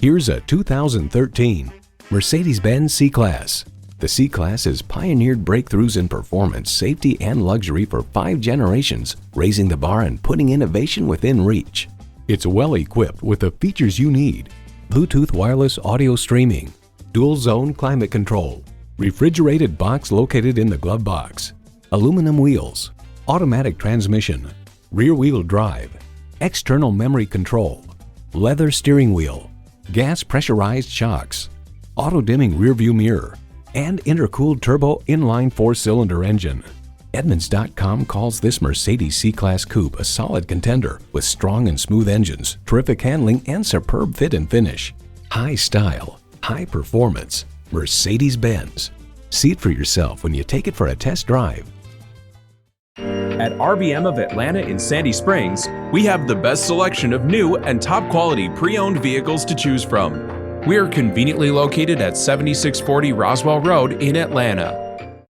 Here's a 2013 Mercedes-Benz C-Class. The C-Class has pioneered breakthroughs in performance, safety, and luxury for 5 generations, raising the bar and putting innovation within reach. It's well equipped with the features you need: Bluetooth wireless audio streaming, dual-zone climate control, refrigerated box located in the glove box, aluminum wheels, automatic transmission, rear-wheel drive, external memory control, leather steering wheel, gas pressurized shocks, auto-dimming rearview mirror, and intercooled turbo inline 4-cylinder engine. Edmunds.com calls this Mercedes C-Class Coupe a solid contender with strong and smooth engines, terrific handling, and superb fit and finish. High style, high performance, Mercedes-Benz. See it for yourself when you take it for a test drive. At RBM of Atlanta in Sandy Springs, we have the best selection of new and top quality pre-owned vehicles to choose from. We are conveniently located at 7640 Roswell Road in Atlanta.